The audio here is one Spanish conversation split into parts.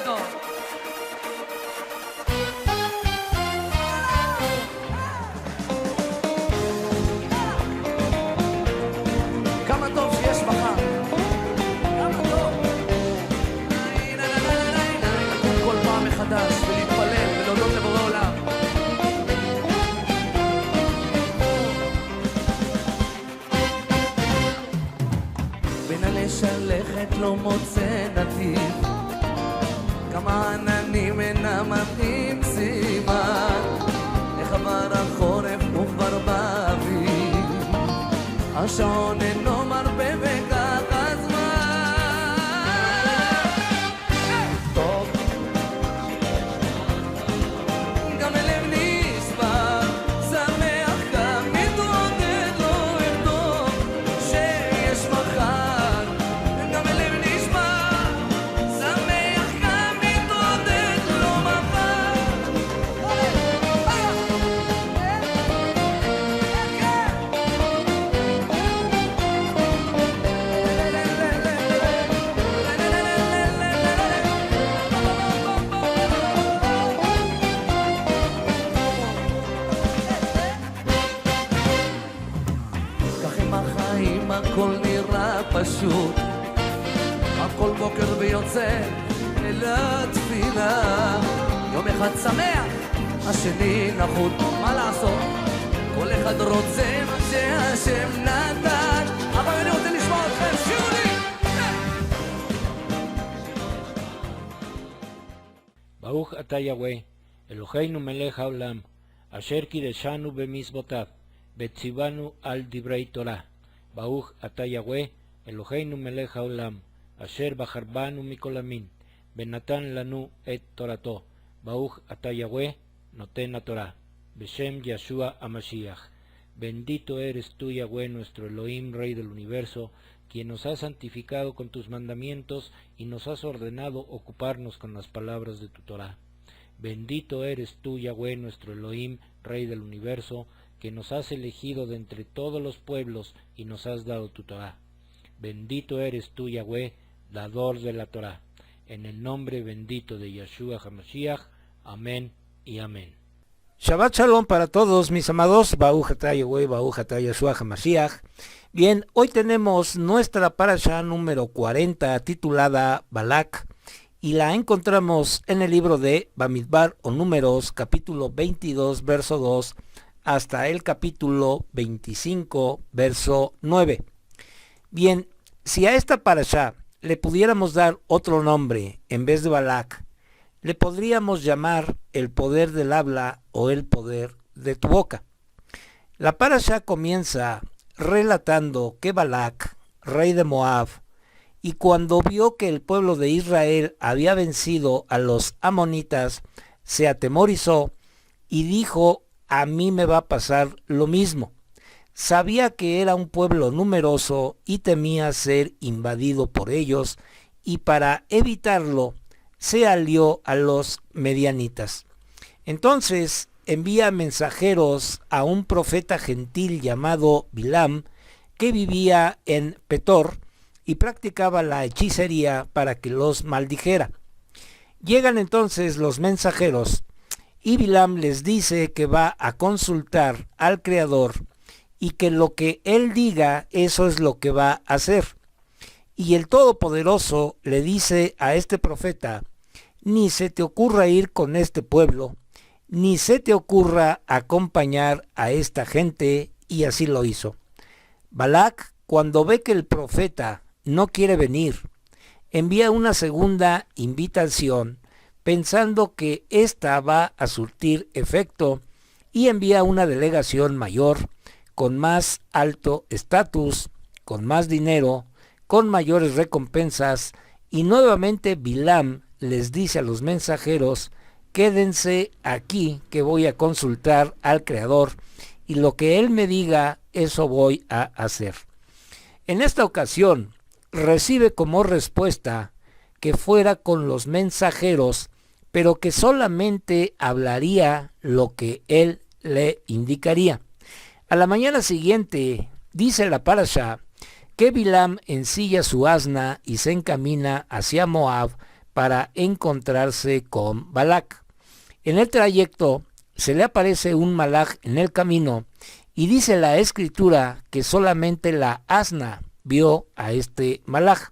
גדול. כמה טוב שיש מחר. כמה טוב. לקום כל פעם מחדש ולהתפלל ולהודות לבורא עולם. בין הלשלכת לא מוצא נתיב, כמה עננים אינם מתאים סימן, איך עבר החורף וכבר באביב, השעון אינו מרפה וכך הזמן. טוב, גם הלב נשבר, שמח גם מתעודד, לא ארדום שיש מחר. גם הלב נשבר, שמח גם מתעודד, לא מחר. כך עם החיים הכל נראה פשוט, הכל בוקר ויוצא אל התפילה. יום אחד שמח, השני נחות, מה לעשות? כל אחד רוצה מה שהשם נתן. אבל אני רוצה לשמוע אתכם, שירו לי! ברוך אתה יהוה, אלוהינו מלך העולם, אשר קידשנו במצוותיו, וציוונו על דברי תורה. ברוך אתה יהוה, אלוהינו מלך העולם, אשר בחר בנו מכל המין, ונתן לנו את תורתו. ברוך אתה יהוה, נותן התורה. בשם ישוע המשיח. Bendito eres tú, Yahweh, nuestro Elohim, Rey del universo, quien nos has santificado con tus mandamientos y nos has ordenado ocuparnos con las palabras de tu Torah. Bendito eres tú, Yahweh, nuestro Elohim, Rey del universo, que nos has elegido de entre todos los pueblos y nos has dado tu Torah. Bendito eres tú, Yahweh, dador de la Torah. En el nombre bendito de Yeshua HaMashiach. Amén y amén. Shabbat Shalom para todos mis amados, Baruch atah Yahweh, Baruch atah Yeshua HaMashiach. Bien, hoy tenemos nuestra parasha número 40 titulada Balak y la encontramos en el libro de Bamidbar o Números, capítulo 22, verso 2 hasta el capítulo 25, verso 9. Bien, si a esta parasha le pudiéramos dar otro nombre en vez de Balak, le podríamos llamar el poder del habla o el poder de tu boca. La parasha comienza relatando que Balak, rey de Moab, y cuando vio que el pueblo de Israel había vencido a los amonitas, se atemorizó y dijo: a mí me va a pasar lo mismo. Sabía que era un pueblo numeroso y temía ser invadido por ellos, y para evitarlo se alió a los medianitas. Entonces envía mensajeros a un profeta gentil llamado Bilam, que vivía en Petor y practicaba la hechicería para que los maldijera. Llegan entonces los mensajeros y Bilam les dice que va a consultar al Creador y que lo que él diga, eso es lo que va a hacer. Y el Todopoderoso le dice a este profeta: ni se te ocurra ir con este pueblo, ni se te ocurra acompañar a esta gente, y así lo hizo. Balak, cuando ve que el profeta no quiere venir, envía una segunda invitación, pensando que ésta va a surtir efecto, y envía una delegación mayor, con más alto estatus, con más dinero, con mayores recompensas, y nuevamente Bilam les dice a los mensajeros: quédense aquí que voy a consultar al Creador y lo que él me diga, eso voy a hacer. En esta ocasión recibe como respuesta que fuera con los mensajeros, pero que solamente hablaría lo que él le indicaría. A la mañana siguiente dice la parasha que Bilam ensilla su asna y se encamina hacia Moab para encontrarse con Balac. En el trayecto se le aparece un malaj en el camino y dice la escritura que solamente la asna vio a este malaj.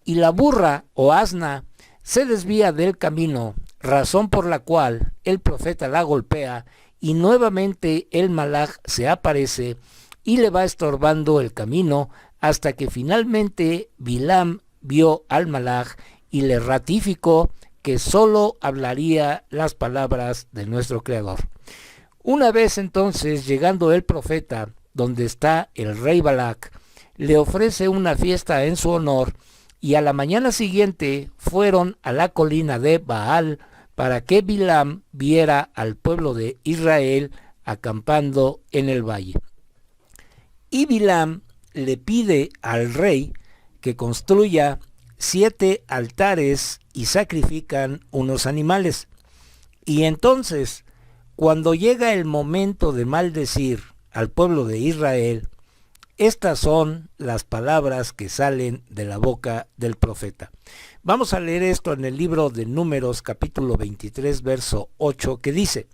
Y la burra o asna se desvía del camino, razón por la cual el profeta la golpea y nuevamente el malaj se aparece y le va estorbando el camino hasta que finalmente Bilam vio al malaj y le ratificó que solo hablaría las palabras de nuestro Creador. Una vez entonces llegando el profeta donde está el rey Balac, le ofrece una fiesta en su honor y a la mañana siguiente fueron a la colina de Baal para que Bilam viera al pueblo de Israel acampando en el valle. Y Bilam le pide al rey que construya 7 altares y sacrifican unos animales. Y entonces, cuando llega el momento de maldecir al pueblo de Israel, estas son las palabras que salen de la boca del profeta. Vamos a leer esto en el libro de Números capítulo 23 verso 8 que dice: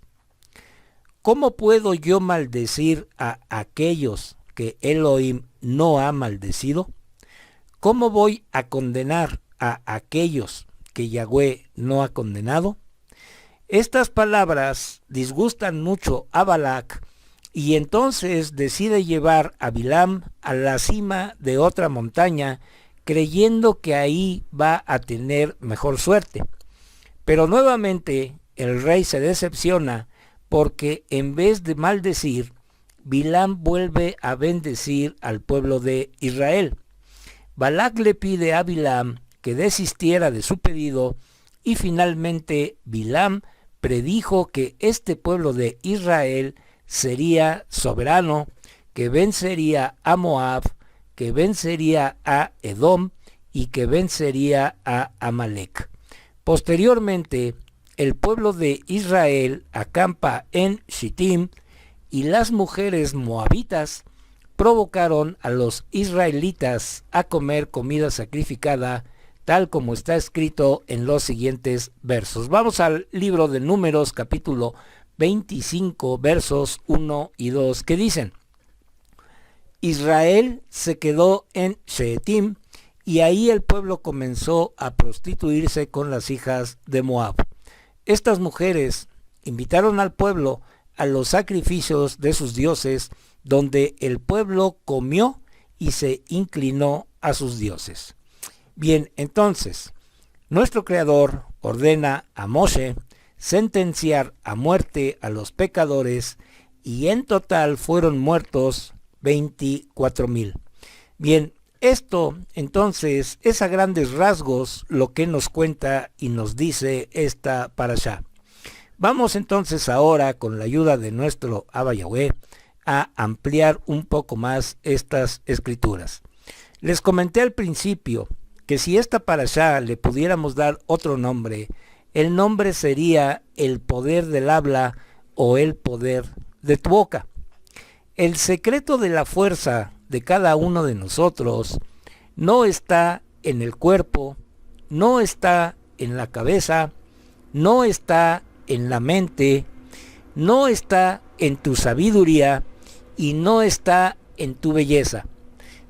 ¿Cómo puedo yo maldecir a aquellos que Elohim no ha maldecido? ¿Cómo voy a condenar a aquellos que Yahweh no ha condenado? Estas palabras disgustan mucho a Balac y entonces decide llevar a Bilam a la cima de otra montaña creyendo que ahí va a tener mejor suerte. Pero nuevamente el rey se decepciona porque en vez de maldecir, Bilam vuelve a bendecir al pueblo de Israel. Balac le pide a Bilam que desistiera de su pedido y finalmente Bilam predijo que este pueblo de Israel sería soberano, que vencería a Moab, que vencería a Edom y que vencería a Amalek. Posteriormente, el pueblo de Israel acampa en Shittim y las mujeres moabitas provocaron a los israelitas a comer comida sacrificada, tal como está escrito en los siguientes versos. Vamos al libro de Números, capítulo 25, versos 1 y 2, que dicen: Israel se quedó en Shittim, y ahí el pueblo comenzó a prostituirse con las hijas de Moab. Estas mujeres invitaron al pueblo a los sacrificios de sus dioses, donde el pueblo comió y se inclinó a sus dioses. Bien, entonces, nuestro Creador ordena a Moshe sentenciar a muerte a los pecadores y en total fueron muertos 24,000. Bien, esto entonces es a grandes rasgos lo que nos cuenta y nos dice esta parashá. Vamos entonces ahora, con la ayuda de nuestro Abba Yahweh, a ampliar un poco más estas escrituras. Les comenté al principio que si esta parashá le pudiéramos dar otro nombre, el nombre sería el poder del habla o el poder de tu boca. El secreto de la fuerza de cada uno de nosotros no está en el cuerpo, no está en la cabeza, no está en la mente, no está en tu sabiduría y no está en tu belleza.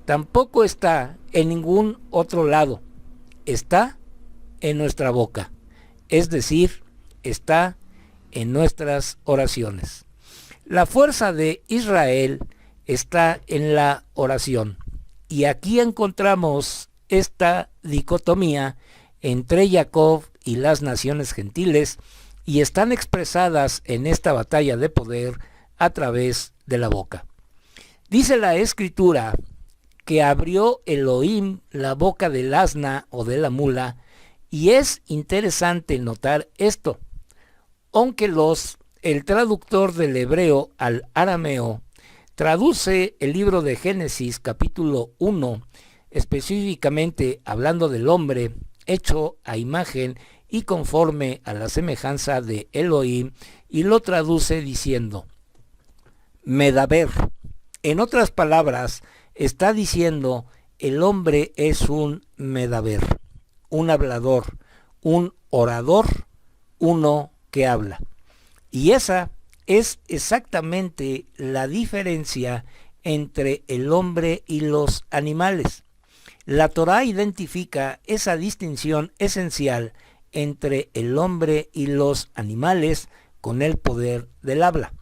Tampoco está en ningún otro lado. Está en nuestra boca. Es decir, está en nuestras oraciones. La fuerza de Israel está en la oración. Y aquí encontramos esta dicotomía entre Jacob y las naciones gentiles y están expresadas en esta batalla de poder a través de la boca. Dice la escritura que abrió Elohim la boca del asna o de la mula, y es interesante notar esto. Aunque el traductor del hebreo al arameo traduce el libro de Génesis capítulo 1, específicamente hablando del hombre hecho a imagen y conforme a la semejanza de Elohim, y lo traduce diciendo Medaber. En otras palabras, está diciendo el hombre es un Medaber, un hablador, un orador, uno que habla. Y esa es exactamente la diferencia entre el hombre y los animales. La Torá identifica esa distinción esencial entre el hombre y los animales con el poder del habla.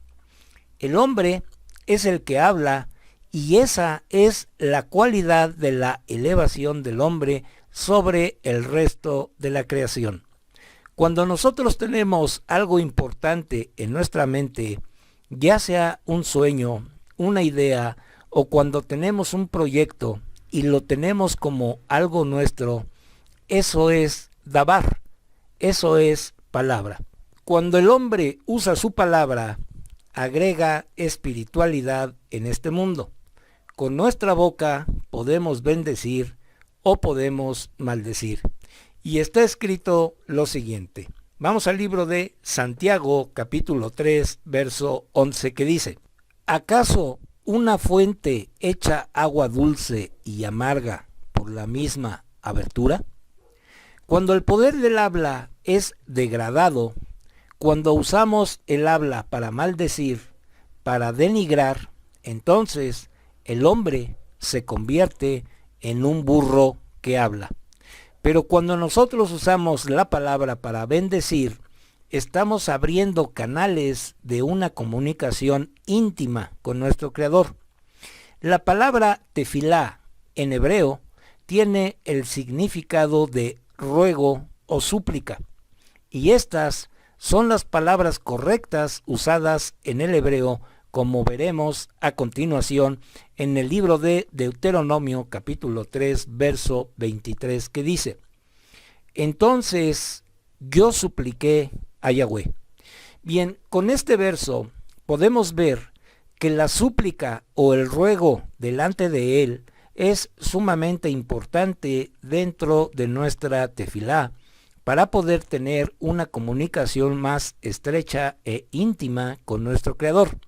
El hombre es el que habla y esa es la cualidad de la elevación del hombre sobre el resto de la creación. Cuando nosotros tenemos algo importante en nuestra mente, ya sea un sueño, una idea o cuando tenemos un proyecto y lo tenemos como algo nuestro, eso es dabar, eso es palabra. Cuando el hombre usa su palabra, agrega espiritualidad en este mundo. Con nuestra boca podemos bendecir o podemos maldecir. Y está escrito lo siguiente. Vamos al libro de Santiago, capítulo 3, verso 11, que dice: ¿acaso una fuente echa agua dulce y amarga por la misma abertura? Cuando el poder del habla es degradado, cuando usamos el habla para maldecir, para denigrar, entonces el hombre se convierte en un burro que habla. Pero cuando nosotros usamos la palabra para bendecir, estamos abriendo canales de una comunicación íntima con nuestro Creador. La palabra tefilá en hebreo tiene el significado de ruego o súplica, y estas son las palabras correctas usadas en el hebreo, como veremos a continuación en el libro de Deuteronomio capítulo 3 verso 23, que dice: entonces yo supliqué a Yahweh. Bien, con este verso podemos ver que la súplica o el ruego delante de él es sumamente importante dentro de nuestra tefilá para poder tener una comunicación más estrecha e íntima con nuestro Creador.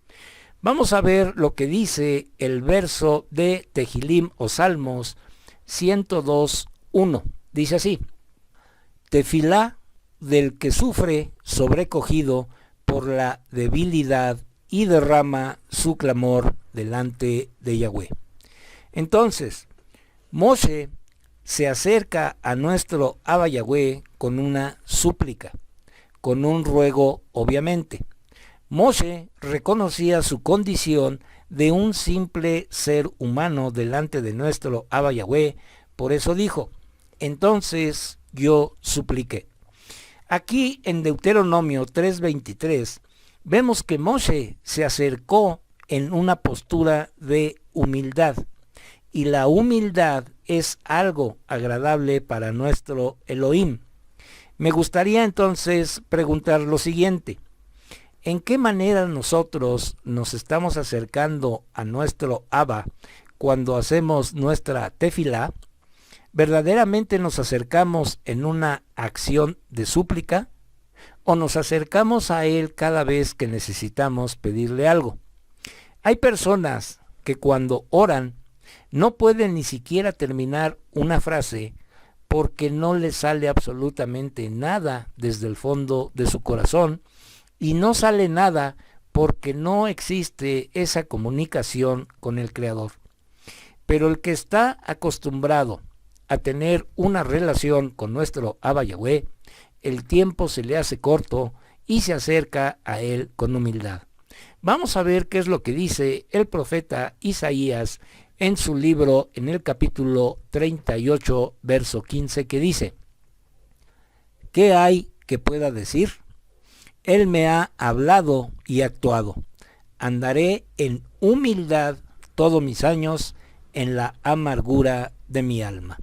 Vamos a ver lo que dice el verso de Tehilim o Salmos 102:1. Dice así: tefilá del que sufre sobrecogido por la debilidad y derrama su clamor delante de Yahweh. Entonces, Moshe se acerca a nuestro Abba Yahweh con una súplica, con un ruego obviamente. Moshe reconocía su condición de un simple ser humano delante de nuestro Abba Yahweh, por eso dijo: entonces yo supliqué. Aquí en Deuteronomio 3:23 vemos que Moshe se acercó en una postura de humildad, y la humildad es algo agradable para nuestro Elohim. Me gustaría entonces preguntar lo siguiente: ¿en qué manera nosotros nos estamos acercando a nuestro Abba cuando hacemos nuestra tefilá? ¿Verdaderamente nos acercamos en una acción de súplica? ¿O nos acercamos a Él cada vez que necesitamos pedirle algo? Hay personas que cuando oran no pueden ni siquiera terminar una frase porque no les sale absolutamente nada desde el fondo de su corazón, y no sale nada porque no existe esa comunicación con el Creador. Pero el que está acostumbrado a tener una relación con nuestro Abba Yahweh, el tiempo se le hace corto y se acerca a él con humildad. Vamos a ver qué es lo que dice el profeta Isaías en su libro, en el capítulo 38, verso 15, que dice: ¿qué hay que pueda decir? Él me ha hablado y actuado. Andaré en humildad todos mis años, en la amargura de mi alma.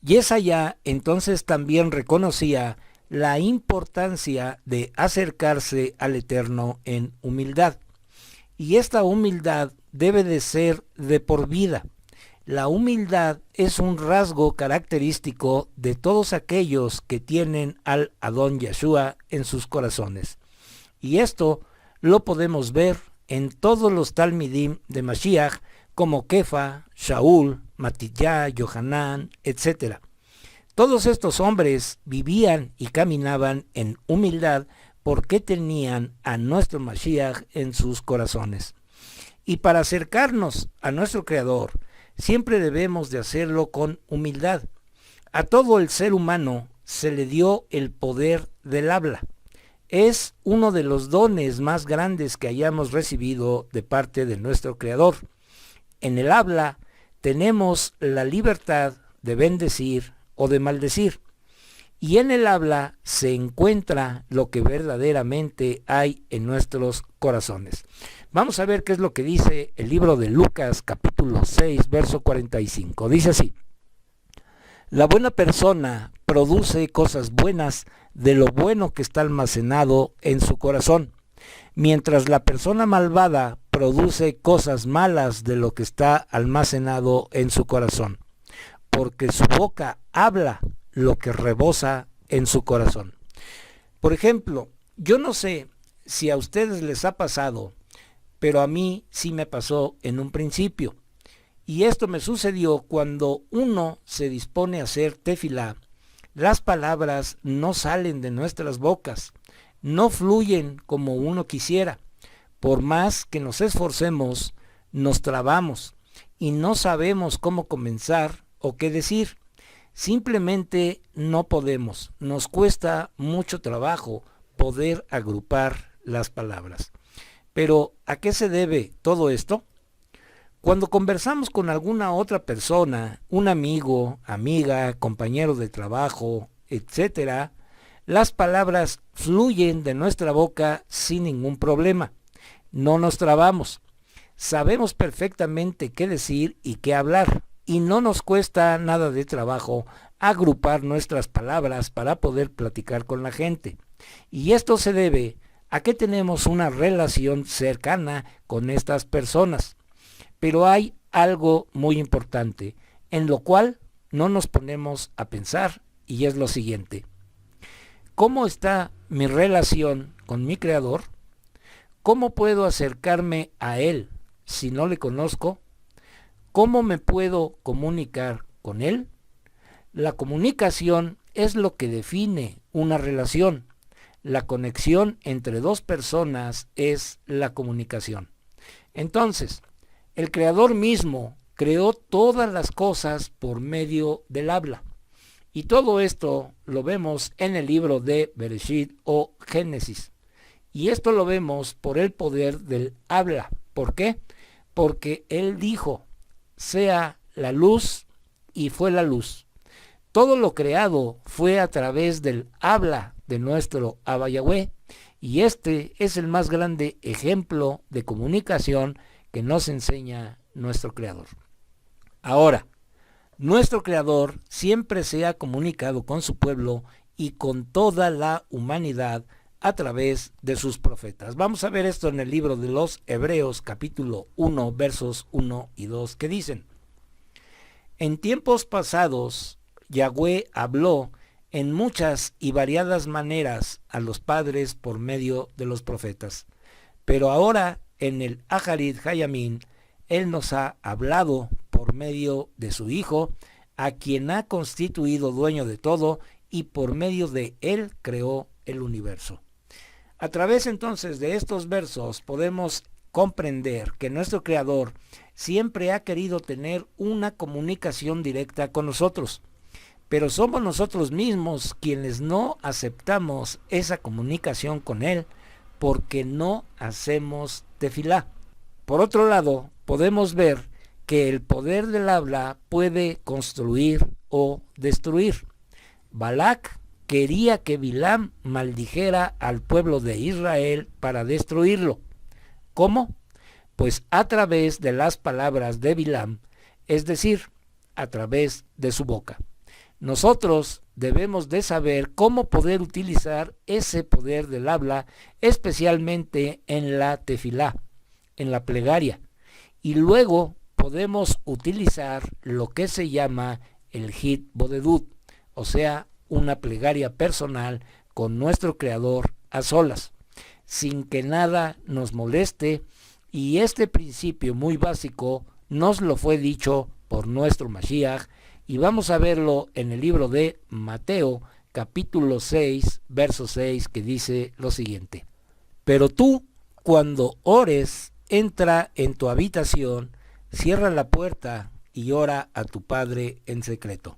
Yesaya entonces también reconocía la importancia de acercarse al Eterno en humildad. Y esta humildad debe de ser de por vida. La humildad es un rasgo característico de todos aquellos que tienen al Adón Yeshua en sus corazones. Y esto lo podemos ver en todos los Talmidim de Mashiach, como Kefa, Shaul, Matiyá, Yohanan, etc. Todos estos hombres vivían y caminaban en humildad porque tenían a nuestro Mashiach en sus corazones. Y para acercarnos a nuestro Creador, siempre debemos de hacerlo con humildad. A todo el ser humano se le dio el poder del habla. Es uno de los dones más grandes que hayamos recibido de parte de nuestro Creador. En el habla tenemos la libertad de bendecir o de maldecir. Y en el habla se encuentra lo que verdaderamente hay en nuestros corazones. Vamos a ver qué es lo que dice el libro de Lucas, capítulo 6, verso 45. Dice así: la buena persona produce cosas buenas de lo bueno que está almacenado en su corazón, mientras la persona malvada produce cosas malas de lo que está almacenado en su corazón, porque su boca habla lo que rebosa en su corazón. Por ejemplo, yo no sé si a ustedes les ha pasado, pero a mí sí me pasó en un principio. Y esto me sucedió cuando uno se dispone a hacer tefilá. Las palabras no salen de nuestras bocas, no fluyen como uno quisiera. Por más que nos esforcemos, nos trabamos y no sabemos cómo comenzar o qué decir. Simplemente no podemos, nos cuesta mucho trabajo poder agrupar las palabras. Pero, ¿a qué se debe todo esto? Cuando conversamos con alguna otra persona, un amigo, amiga, compañero de trabajo, etc., las palabras fluyen de nuestra boca sin ningún problema. No nos trabamos. Sabemos perfectamente qué decir y qué hablar. Y no nos cuesta nada de trabajo agrupar nuestras palabras para poder platicar con la gente. Y esto se debe a que tenemos una relación cercana con estas personas. Pero hay algo muy importante, en lo cual no nos ponemos a pensar, y es lo siguiente: ¿cómo está mi relación con mi Creador? ¿Cómo puedo acercarme a Él si no le conozco? ¿Cómo me puedo comunicar con Él? La comunicación es lo que define una relación. La conexión entre dos personas es la comunicación. Entonces, el Creador mismo creó todas las cosas por medio del habla. Y todo esto lo vemos en el libro de Bereshit o Génesis. Y esto lo vemos por el poder del habla. ¿Por qué? Porque Él dijo: sea la luz, y fue la luz. Todo lo creado fue a través del habla de nuestro Abba Yahweh, y este es el más grande ejemplo de comunicación que nos enseña nuestro Creador. Ahora, nuestro Creador siempre se ha comunicado con su pueblo y con toda la humanidad a través de sus profetas. Vamos a ver esto en el libro de los Hebreos, capítulo 1, versos 1 y 2, que dicen: en tiempos pasados, Yahweh habló en muchas y variadas maneras a los padres por medio de los profetas. Pero ahora, en el Aharit Hayamim, Él nos ha hablado por medio de su Hijo, a quien ha constituido dueño de todo, y por medio de Él creó el universo. A través entonces de estos versos podemos comprender que nuestro Creador siempre ha querido tener una comunicación directa con nosotros, pero somos nosotros mismos quienes no aceptamos esa comunicación con Él porque no hacemos tefilá. Por otro lado, podemos ver que el poder del habla puede construir o destruir. Balac quería que Bilam maldijera al pueblo de Israel para destruirlo. ¿Cómo? Pues a través de las palabras de Bilam, es decir, a través de su boca. Nosotros debemos de saber cómo poder utilizar ese poder del habla, especialmente en la tefilá, en la plegaria. Y luego podemos utilizar lo que se llama el hit bodedut, o sea, una plegaria personal con nuestro Creador a solas, sin que nada nos moleste, y este principio muy básico nos lo fue dicho por nuestro Mashiach, y vamos a verlo en el libro de Mateo, capítulo 6, verso 6, que dice lo siguiente: pero tú, cuando ores, entra en tu habitación, cierra la puerta y ora a tu Padre en secreto.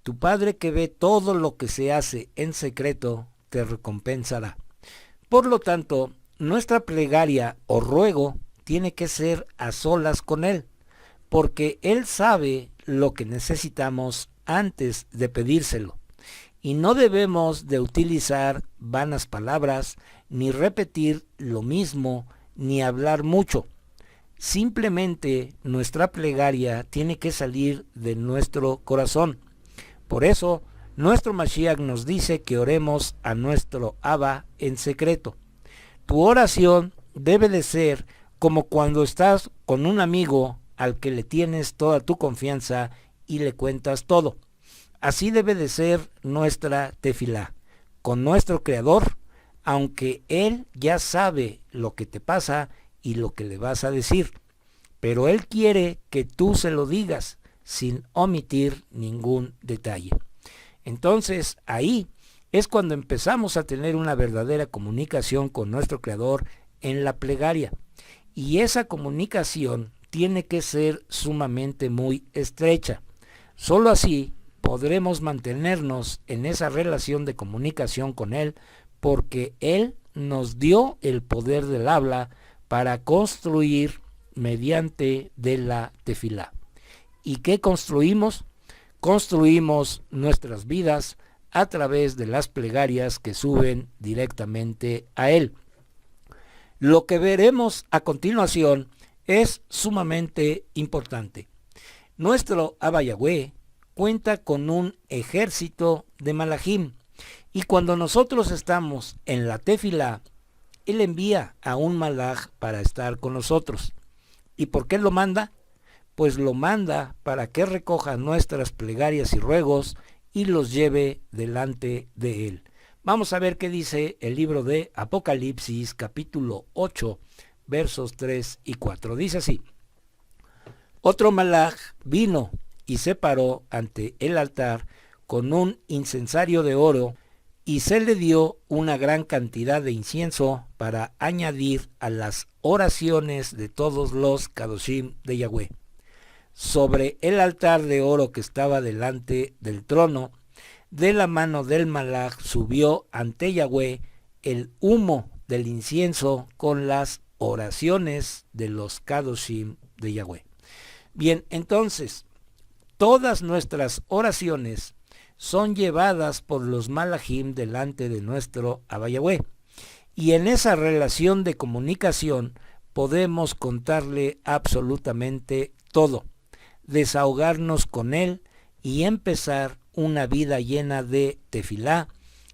Tu Padre que ve todo lo que se hace en secreto, te recompensará. Por lo tanto, nuestra plegaria o ruego tiene que ser a solas con Él, porque Él sabe lo que necesitamos antes de pedírselo. Y no debemos de utilizar vanas palabras, ni repetir lo mismo, ni hablar mucho. Simplemente nuestra plegaria tiene que salir de nuestro corazón. Por eso, nuestro Mashiach nos dice que oremos a nuestro Abba en secreto. Tu oración debe de ser como cuando estás con un amigo al que le tienes toda tu confianza y le cuentas todo. Así debe de ser nuestra tefilá, con nuestro Creador, aunque Él ya sabe lo que te pasa y lo que le vas a decir. Pero Él quiere que tú se lo digas sin omitir ningún detalle. Entonces ahí es cuando empezamos a tener una verdadera comunicación con nuestro Creador en la plegaria. Y esa comunicación tiene que ser sumamente muy estrecha. Solo así podremos mantenernos en esa relación de comunicación con Él, porque Él nos dio el poder del habla para construir mediante de la tefilá. ¿Y qué construimos? Construimos nuestras vidas a través de las plegarias que suben directamente a Él. Lo que veremos a continuación es sumamente importante. Nuestro Abba Yahweh cuenta con un ejército de malajim, y cuando nosotros estamos en la tefilá, Él envía a un malaj para estar con nosotros. ¿Y por qué lo manda? Pues lo manda para que recoja nuestras plegarias y ruegos y los lleve delante de Él. Vamos a ver qué dice el libro de Apocalipsis, capítulo 8, versos 3 y 4. Dice así: otro malaj vino y se paró ante el altar con un incensario de oro, y se le dio una gran cantidad de incienso para añadir a las oraciones de todos los Kadoshim de Yahweh. Sobre el altar de oro que estaba delante del trono, de la mano del malaj subió ante Yahweh el humo del incienso con las oraciones de los Kadoshim de Yahweh. Bien, entonces, todas nuestras oraciones son llevadas por los malajim delante de nuestro Abba Yahweh. Y en esa relación de comunicación podemos contarle absolutamente todo, desahogarnos con Él y empezar una vida llena de tefilá,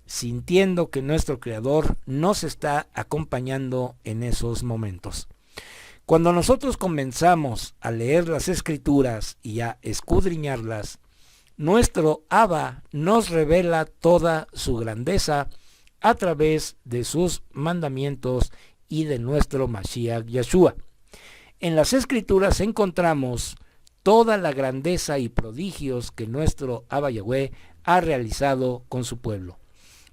sintiendo que nuestro Creador nos está acompañando en esos momentos. Cuando nosotros comenzamos a leer las Escrituras y a escudriñarlas, nuestro Abba nos revela toda su grandeza a través de sus mandamientos y de nuestro Mashiach Yeshua. En las Escrituras encontramos toda la grandeza y prodigios que nuestro Abba Yahweh ha realizado con su pueblo.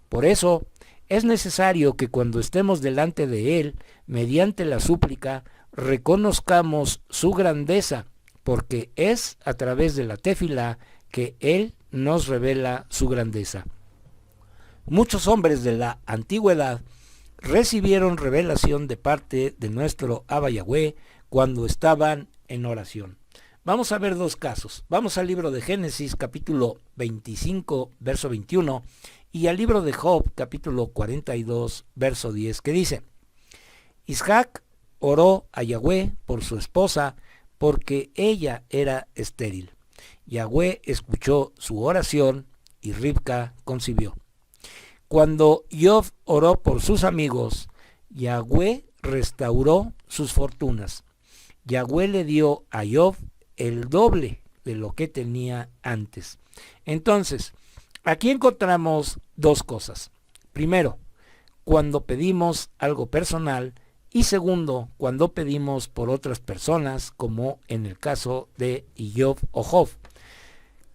Por eso es necesario que cuando estemos delante de Él, mediante la súplica, reconozcamos su grandeza, porque es a través de la tefilá que Él nos revela su grandeza. Muchos hombres de la antigüedad recibieron revelación de parte de nuestro Abba Yahweh cuando estaban en oración. Vamos a ver dos casos. Vamos al libro de Génesis, capítulo 25, verso 21, y al libro de Job, capítulo 42, verso 10, que dice: Isaac oró a Yahweh por su esposa, porque ella era estéril. Yahweh escuchó su oración y Ribca concibió. Cuando Job oró por sus amigos, Yahweh restauró sus fortunas. Yahweh le dio a Job el doble de lo que tenía antes. Entonces, aquí encontramos dos cosas. Primero, cuando pedimos algo personal, y segundo, cuando pedimos por otras personas, como en el caso de Job o Job.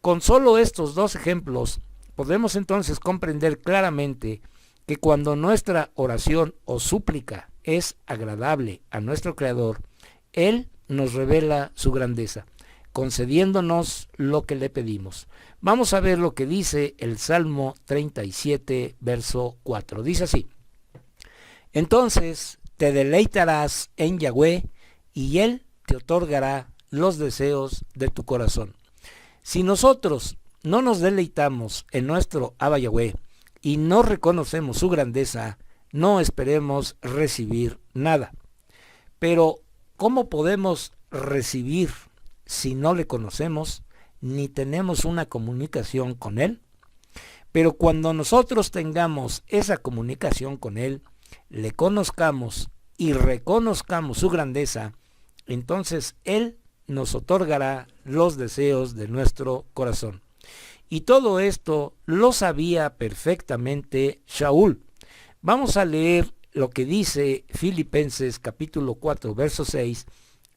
Con solo estos dos ejemplos, podemos entonces comprender claramente que cuando nuestra oración o súplica es agradable a nuestro Creador, Él nos revela su grandeza, concediéndonos lo que le pedimos. Vamos a ver lo que dice el Salmo 37, verso 4. Dice así: entonces te deleitarás en Yahweh, y Él te otorgará los deseos de tu corazón. Si nosotros no nos deleitamos en nuestro Abba Yahweh y no reconocemos su grandeza, no esperemos recibir nada. Pero, ¿cómo podemos recibir si no le conocemos ni tenemos una comunicación con Él? Pero cuando nosotros tengamos esa comunicación con Él, le conozcamos y reconozcamos su grandeza, entonces Él nos otorgará los deseos de nuestro corazón. Y todo esto lo sabía perfectamente Shaul. Vamos a leer lo que dice Filipenses capítulo 4, verso 6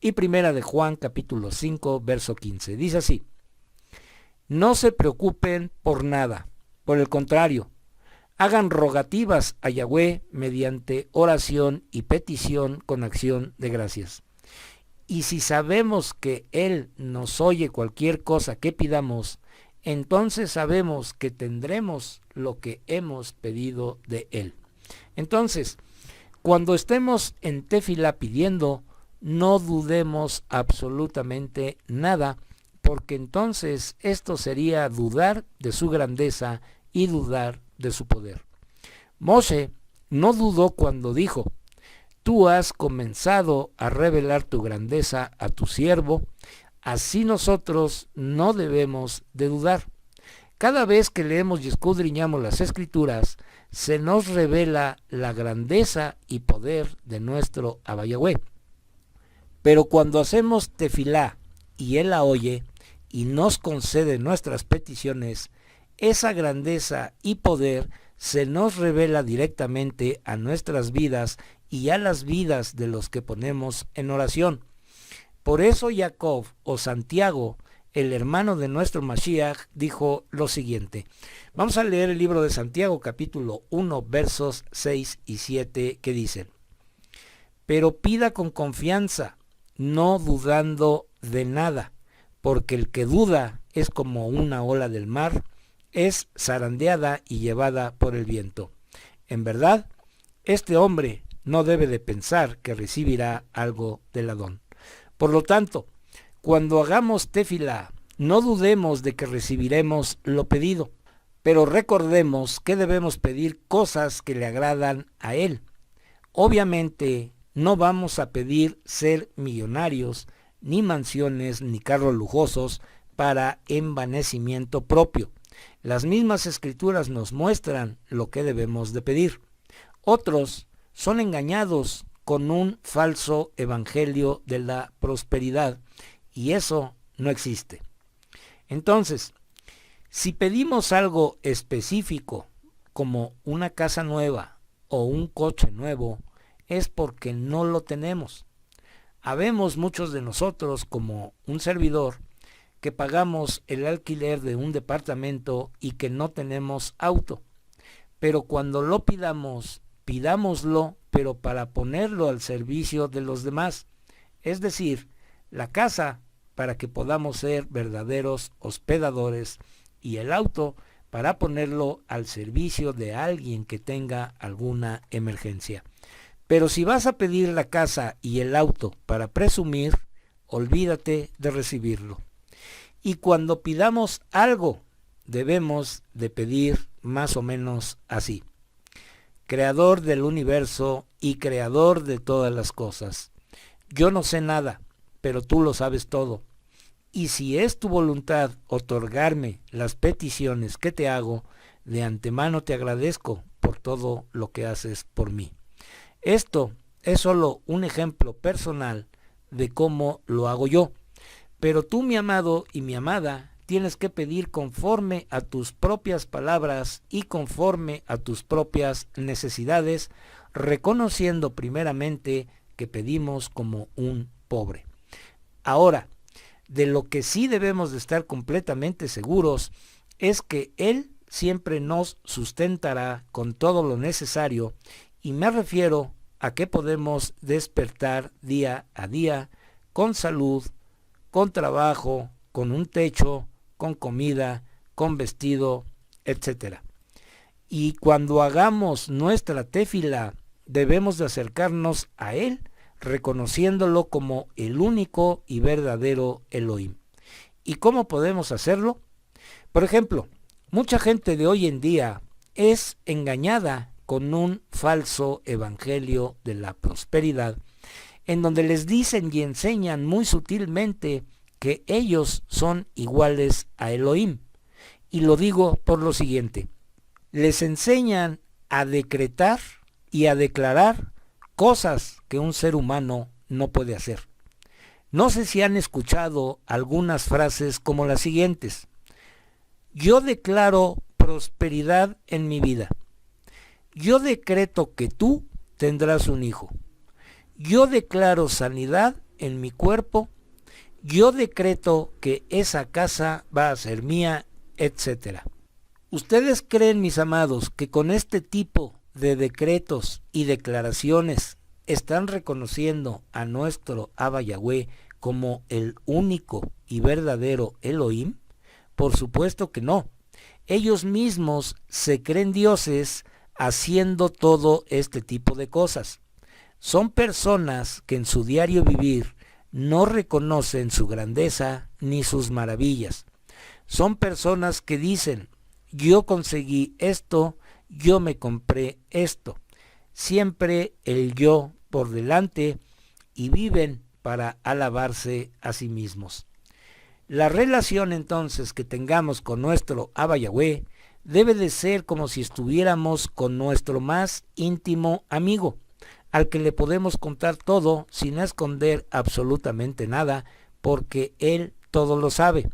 y Primera de Juan capítulo 5, verso 15. Dice así: no se preocupen por nada, por el contrario, hagan rogativas a Yahweh mediante oración y petición con acción de gracias. Y si sabemos que Él nos oye cualquier cosa que pidamos, entonces sabemos que tendremos lo que hemos pedido de Él. Entonces, cuando estemos en tefilá pidiendo, no dudemos absolutamente nada, porque entonces esto sería dudar de su grandeza y dudar de su poder. Moshe no dudó cuando dijo: tú has comenzado a revelar tu grandeza a tu siervo, así nosotros no debemos de dudar. Cada vez que leemos y escudriñamos las Escrituras, se nos revela la grandeza y poder de nuestro Abba Yahweh. Pero cuando hacemos tefilá y Él la oye y nos concede nuestras peticiones, esa grandeza y poder se nos revela directamente a nuestras vidas y a las vidas de los que ponemos en oración. Por eso Jacob o Santiago, el hermano de nuestro Mashiach, dijo lo siguiente. Vamos a leer el libro de Santiago capítulo 1 versos 6 y 7 que dicen: pero pida con confianza, no dudando de nada, porque el que duda es como una ola del mar, es zarandeada y llevada por el viento. En verdad, este hombre no debe de pensar que recibirá algo del Adón. Por lo tanto, cuando hagamos tefilá, no dudemos de que recibiremos lo pedido, pero recordemos que debemos pedir cosas que le agradan a Él. Obviamente, no vamos a pedir ser millonarios, ni mansiones, ni carros lujosos para envanecimiento propio. Las mismas Escrituras nos muestran lo que debemos de pedir. Otros son engañados con un falso evangelio de la prosperidad, y eso no existe. Entonces, si pedimos algo específico, como una casa nueva o un coche nuevo, es porque no lo tenemos. Habemos muchos de nosotros, como un servidor, que pagamos el alquiler de un departamento y que no tenemos auto. Pero cuando lo pidamos, pidámoslo, pero para ponerlo al servicio de los demás. Es decir, la casa para que podamos ser verdaderos hospedadores y el auto para ponerlo al servicio de alguien que tenga alguna emergencia. Pero si vas a pedir la casa y el auto para presumir, olvídate de recibirlo. Y cuando pidamos algo, debemos de pedir más o menos así: Creador del universo y creador de todas las cosas, yo no sé nada, pero tú lo sabes todo. Y si es tu voluntad otorgarme las peticiones que te hago, de antemano te agradezco por todo lo que haces por mí. Esto es solo un ejemplo personal de cómo lo hago yo. Pero tú, mi amado y mi amada, tienes que pedir conforme a tus propias palabras y conforme a tus propias necesidades, reconociendo primeramente que pedimos como un pobre. Ahora, De lo que sí debemos de estar completamente seguros es que Él siempre nos sustentará con todo lo necesario, y me refiero a que podemos despertar día a día con salud, con trabajo, con un techo, con comida, con vestido, etc. Y cuando hagamos nuestra tefila, debemos de acercarnos a Él, reconociéndolo como el único y verdadero Elohim. ¿Y cómo podemos hacerlo? Por ejemplo, mucha gente de hoy en día es engañada con un falso evangelio de la prosperidad, en donde les dicen y enseñan muy sutilmente que ellos son iguales a Elohim. Y lo digo por lo siguiente: les enseñan a decretar y a declarar cosas que un ser humano no puede hacer. No sé si han escuchado algunas frases como las siguientes: yo declaro prosperidad en mi vida. Yo decreto que tú tendrás un hijo. Yo declaro sanidad en mi cuerpo. Yo decreto que esa casa va a ser mía, etc. ¿Ustedes creen, mis amados, que con este tipo de decretos y declaraciones están reconociendo a nuestro Abba Yahweh como el único y verdadero Elohim? Por supuesto que no. Ellos mismos se creen dioses haciendo todo este tipo de cosas. Son personas que en su diario vivir no reconocen su grandeza ni sus maravillas. Son personas que dicen: yo conseguí esto, yo me compré esto. Siempre el yo por delante, y viven para alabarse a sí mismos. La relación entonces que tengamos con nuestro Abba Yahweh debe de ser como si estuviéramos con nuestro más íntimo amigo, al que le podemos contar todo sin esconder absolutamente nada, porque Él todo lo sabe.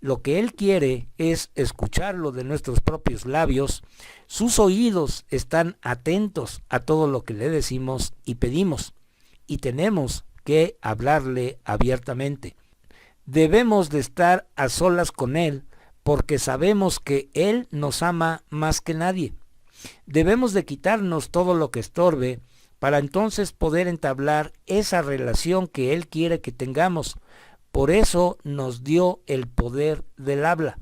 Lo que Él quiere es escucharlo de nuestros propios labios. Sus oídos están atentos a todo lo que le decimos y pedimos, y tenemos que hablarle abiertamente. Debemos de estar a solas con Él, porque sabemos que Él nos ama más que nadie. Debemos de quitarnos todo lo que estorbe, para entonces poder entablar esa relación que Él quiere que tengamos. Por eso nos dio el poder del habla,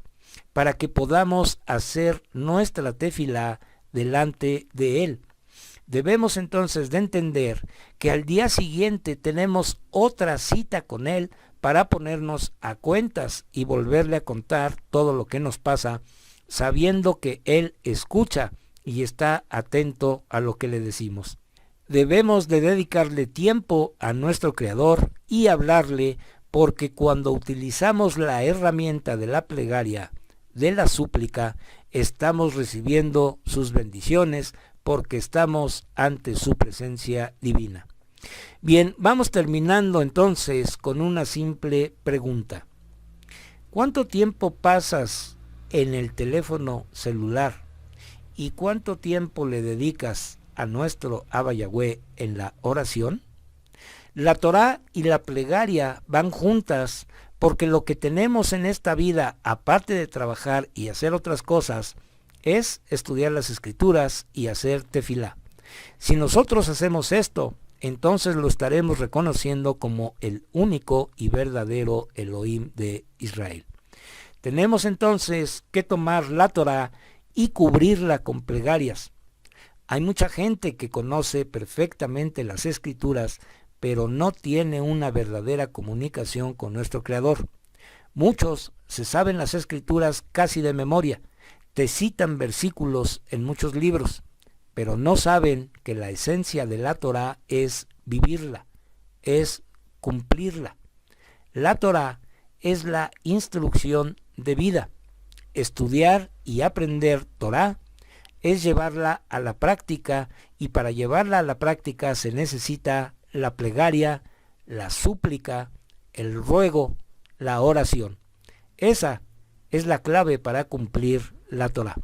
para que podamos hacer nuestra tefilá delante de Él. Debemos entonces de entender que al día siguiente tenemos otra cita con Él para ponernos a cuentas y volverle a contar todo lo que nos pasa, sabiendo que Él escucha y está atento a lo que le decimos. Debemos de dedicarle tiempo a nuestro Creador y hablarle, porque cuando utilizamos la herramienta de la plegaria, de la súplica, estamos recibiendo sus bendiciones, porque estamos ante su presencia divina. Bien, vamos terminando entonces con una simple pregunta. ¿Cuánto tiempo pasas en el teléfono celular y cuánto tiempo le dedicas a nuestro Abba Yahweh en la oración? La Torá y la plegaria van juntas, porque lo que tenemos en esta vida, aparte de trabajar y hacer otras cosas, es estudiar las Escrituras y hacer tefilá. Si nosotros hacemos esto, entonces lo estaremos reconociendo como el único y verdadero Elohim de Israel. Tenemos entonces que tomar la Torá y cubrirla con plegarias. Hay mucha gente que conoce perfectamente las Escrituras, pero no tiene una verdadera comunicación con nuestro Creador. Muchos se saben las Escrituras casi de memoria, te citan versículos en muchos libros, pero no saben que la esencia de la Torá es vivirla, es cumplirla. La Torá es la instrucción de vida. Estudiar y aprender Torá es llevarla a la práctica, y para llevarla a la práctica se necesita la plegaria, la súplica, el ruego, la oración. Esa es la clave para cumplir la Torá.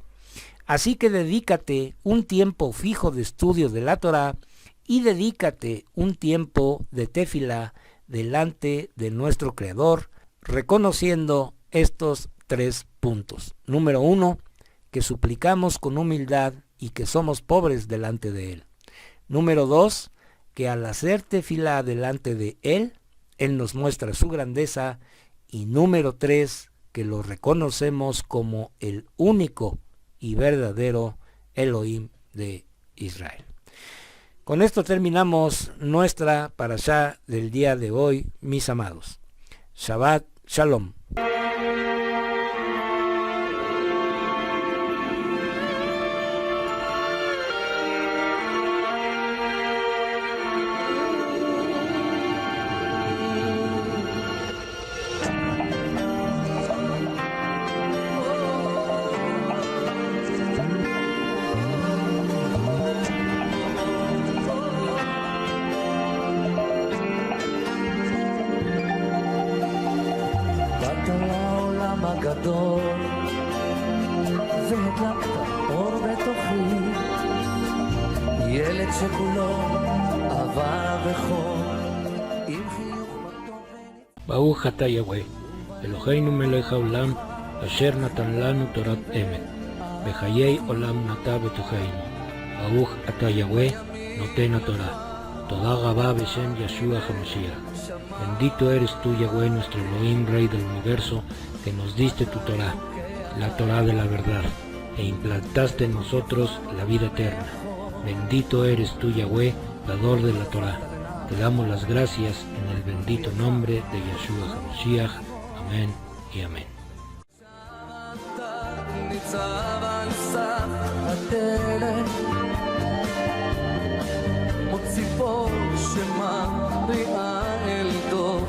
Así que dedícate un tiempo fijo de estudio de la Torá y dedícate un tiempo de tefilá delante de nuestro Creador, reconociendo estos 3 puntos. Número 1, que suplicamos con humildad y que somos pobres delante de Él. Número 2, que al hacer tefilá delante de Él, Él nos muestra su grandeza. Y número 3, que lo reconocemos como el único y verdadero Elohim de Israel. Con esto terminamos nuestra parashá del día de hoy, mis amados. Shabbat Shalom. הגדול והדלקת אור בתוכי ילד שכולו אהבה וחום עם חיוך בתוכן ברוך אתה יהוה אלוהינו מלך העולם אשר נתן לנו תורת אמת בחיי עולם נטע בתוכנו ברוך אתה יהוה נותן התורה תודה רבה בשם ישוע המשיח. Bendito eres tú, Yahweh, nuestro Elohim, Rey del universo, que nos diste tu Torah, la Torah de la verdad, e implantaste en nosotros la vida eterna. Bendito eres tú, Yahweh, dador de la Torah. Te damos las gracias en el bendito nombre de Yeshua HaMashiach. Amén y amén. ציפור שמריעה אל דוב